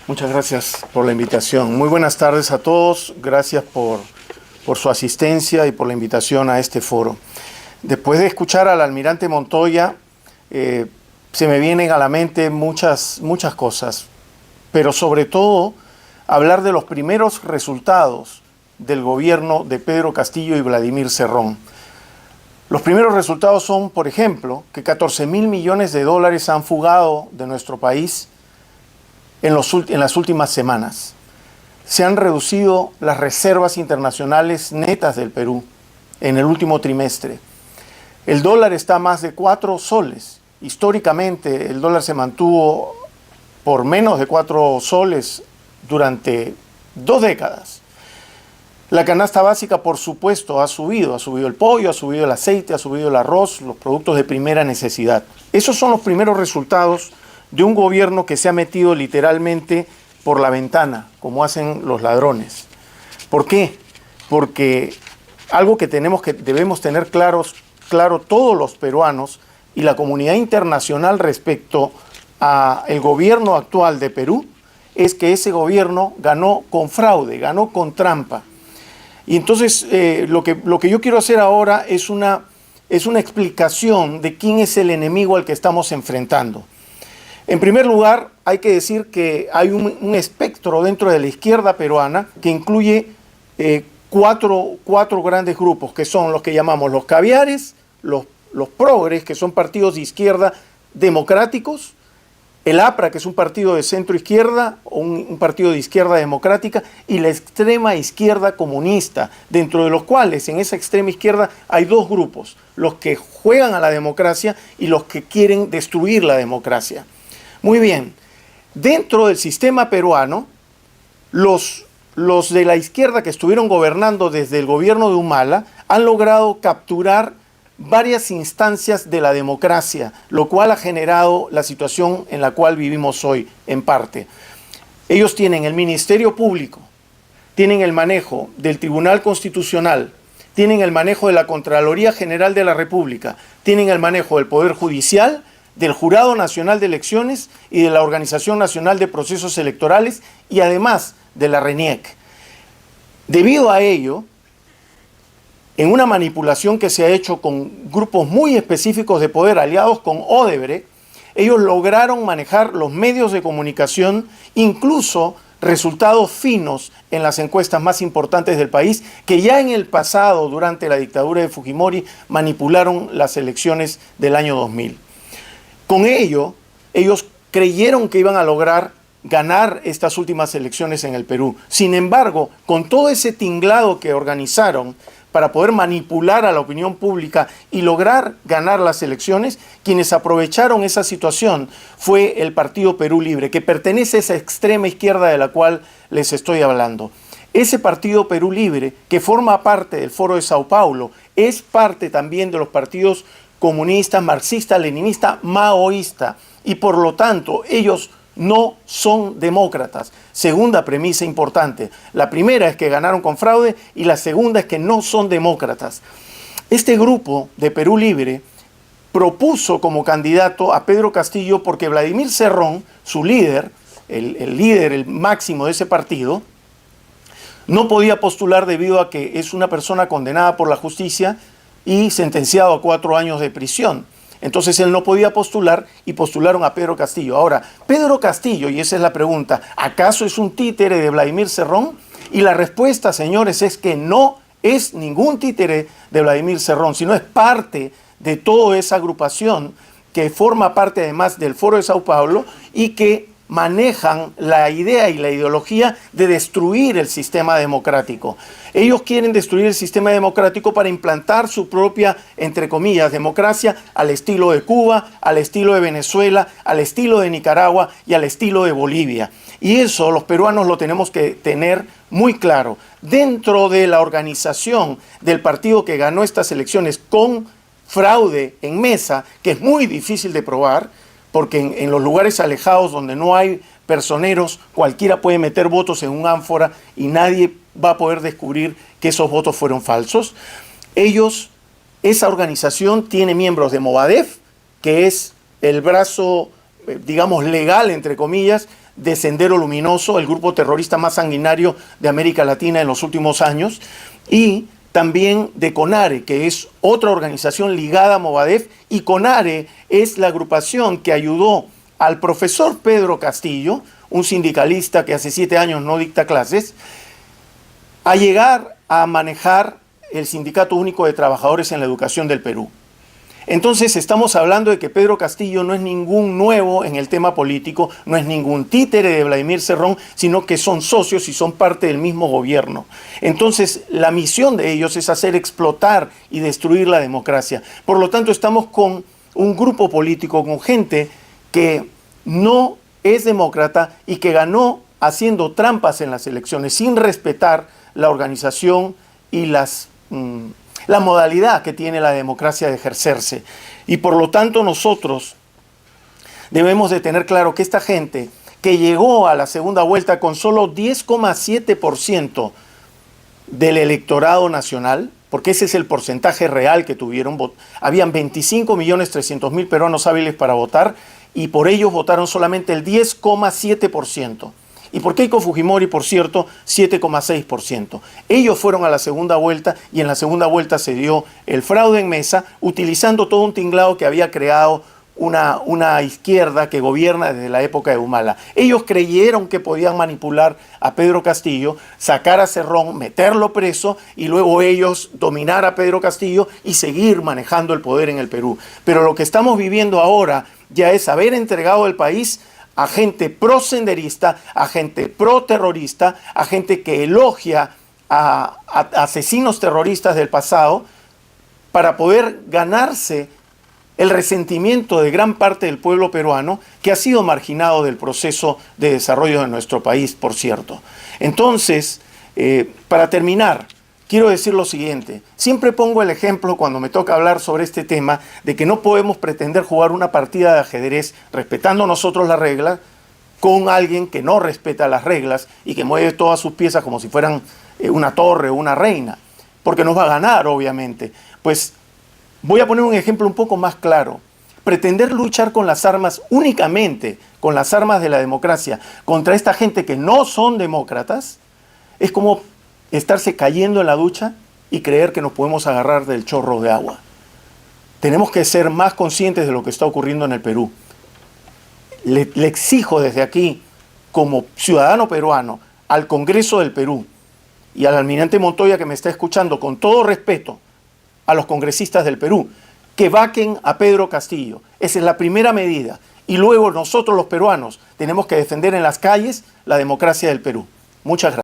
Muchas gracias por la invitación. Muy buenas tardes a todos. Gracias por su asistencia y por la invitación a este foro. Después de escuchar al almirante Montoya, se me vienen a la mente muchas cosas, pero sobre todo hablar de los primeros resultados del gobierno de Pedro Castillo y Vladimir Cerrón. Los primeros resultados son, por ejemplo, que 14.000 millones de dólares han fugado de nuestro país en las últimas semanas. Se han reducido las reservas internacionales netas del Perú en el último trimestre. El dólar está a más de 4 soles. Históricamente el dólar se mantuvo por menos de 4 soles durante 2 décadas. La canasta básica, por supuesto, ha subido el pollo, ha subido el aceite, ha subido el arroz, los productos de primera necesidad. Esos son los primeros resultados de un gobierno que se ha metido literalmente por la ventana, como hacen los ladrones. ¿Por qué? Porque algo que debemos tener claro todos los peruanos y la comunidad internacional respecto al gobierno actual de Perú, es que ese gobierno ganó con fraude, ganó con trampa. Y entonces lo que yo quiero hacer ahora es una explicación de quién es el enemigo al que estamos enfrentando. En primer lugar, hay que decir que hay un espectro dentro de la izquierda peruana que incluye cuatro grandes grupos, que son los que llamamos los caviares, los progres, que son partidos de izquierda democráticos, el APRA, que es un partido de centro izquierda, o un partido de izquierda democrática, y la extrema izquierda comunista, dentro de los cuales en esa extrema izquierda hay dos grupos, los que juegan a la democracia y los que quieren destruir la democracia. Muy bien, dentro del sistema peruano, los de la izquierda que estuvieron gobernando desde el gobierno de Humala han logrado capturar varias instancias de la democracia, lo cual ha generado la situación en la cual vivimos hoy, en parte. Ellos tienen el Ministerio Público, tienen el manejo del Tribunal Constitucional, tienen el manejo de la Contraloría General de la República, tienen el manejo del Poder Judicial, del Jurado Nacional de Elecciones y de la Organización Nacional de Procesos Electorales y además de la RENIEC. Debido a ello, en una manipulación que se ha hecho con grupos muy específicos de poder aliados con Odebrecht, ellos lograron manejar los medios de comunicación, incluso resultados finos en las encuestas más importantes del país, que ya en el pasado, durante la dictadura de Fujimori, manipularon las elecciones del año 2000. Con ello, ellos creyeron que iban a lograr ganar estas últimas elecciones en el Perú. Sin embargo, con todo ese tinglado que organizaron para poder manipular a la opinión pública y lograr ganar las elecciones, quienes aprovecharon esa situación fue el Partido Perú Libre, que pertenece a esa extrema izquierda de la cual les estoy hablando. Ese Partido Perú Libre, que forma parte del Foro de Sao Paulo, es parte también de los partidos comunista, marxista, leninista, maoísta, y por lo tanto ellos no son demócratas. Segunda premisa importante. La primera es que ganaron con fraude y la segunda es que no son demócratas. Este grupo de Perú Libre propuso como candidato a Pedro Castillo porque Vladimir Cerrón, su líder, el máximo de ese partido, no podía postular debido a que es una persona condenada por la justicia y sentenciado a 4 años de prisión. Entonces él no podía postular y postularon a Pedro Castillo. Ahora, Pedro Castillo, y esa es la pregunta, ¿acaso es un títere de Vladimir Cerrón? Y la respuesta, señores, es que no es ningún títere de Vladimir Cerrón, sino es parte de toda esa agrupación que forma parte además del Foro de Sao Paulo y que manejan la idea y la ideología de destruir el sistema democrático. Ellos quieren destruir el sistema democrático para implantar su propia, entre comillas, democracia al estilo de Cuba, al estilo de Venezuela, al estilo de Nicaragua y al estilo de Bolivia. Y eso los peruanos lo tenemos que tener muy claro. Dentro de la organización del partido que ganó estas elecciones con fraude en mesa, que es muy difícil de probar, porque en los lugares alejados donde no hay personeros, cualquiera puede meter votos en un ánfora y nadie va a poder descubrir que esos votos fueron falsos. Esa organización tiene miembros de Movadef, que es el brazo digamos, legal, entre comillas, de Sendero Luminoso, el grupo terrorista más sanguinario de América Latina en los últimos años, y también de CONARE, que es otra organización ligada a Movadef, y CONARE es la agrupación que ayudó al profesor Pedro Castillo, un sindicalista que hace 7 años no dicta clases, a llegar a manejar el Sindicato Único de Trabajadores en la Educación del Perú. Entonces estamos hablando de que Pedro Castillo no es ningún nuevo en el tema político, no es ningún títere de Vladimir Cerrón, sino que son socios y son parte del mismo gobierno. Entonces la misión de ellos es hacer explotar y destruir la democracia. Por lo tanto estamos con un grupo político, con gente que no es demócrata y que ganó haciendo trampas en las elecciones, sin respetar la organización y la modalidad que tiene la democracia de ejercerse. Y por lo tanto nosotros debemos de tener claro que esta gente que llegó a la segunda vuelta con solo 10,7% del electorado nacional, porque ese es el porcentaje real que tuvieron, habían 25.300.000 peruanos hábiles para votar y por ellos votaron solamente el 10,7%. Y por Keiko Fujimori, por cierto, 7,6%. Ellos fueron a la segunda vuelta y en la segunda vuelta se dio el fraude en mesa, utilizando todo un tinglado que había creado una izquierda que gobierna desde la época de Humala. Ellos creyeron que podían manipular a Pedro Castillo, sacar a Cerrón, meterlo preso y luego ellos dominar a Pedro Castillo y seguir manejando el poder en el Perú. Pero lo que estamos viviendo ahora ya es haber entregado el país a gente pro-senderista, a gente pro-terrorista, a gente que elogia a asesinos terroristas del pasado para poder ganarse el resentimiento de gran parte del pueblo peruano que ha sido marginado del proceso de desarrollo de nuestro país, por cierto. Entonces, para terminar, quiero decir lo siguiente. Siempre pongo el ejemplo cuando me toca hablar sobre este tema de que no podemos pretender jugar una partida de ajedrez respetando nosotros las reglas con alguien que no respeta las reglas y que mueve todas sus piezas como si fueran una torre o una reina, porque nos va a ganar, obviamente. Pues voy a poner un ejemplo un poco más claro. Pretender luchar con las armas, únicamente con las armas de la democracia, contra esta gente que no son demócratas, es como estarse cayendo en la ducha y creer que nos podemos agarrar del chorro de agua. Tenemos que ser más conscientes de lo que está ocurriendo en el Perú. Le exijo desde aquí, como ciudadano peruano, al Congreso del Perú y al almirante Montoya que me está escuchando, con todo respeto a los congresistas del Perú, que vaquen a Pedro Castillo. Esa es la primera medida. Y luego nosotros los peruanos tenemos que defender en las calles la democracia del Perú. Muchas gracias.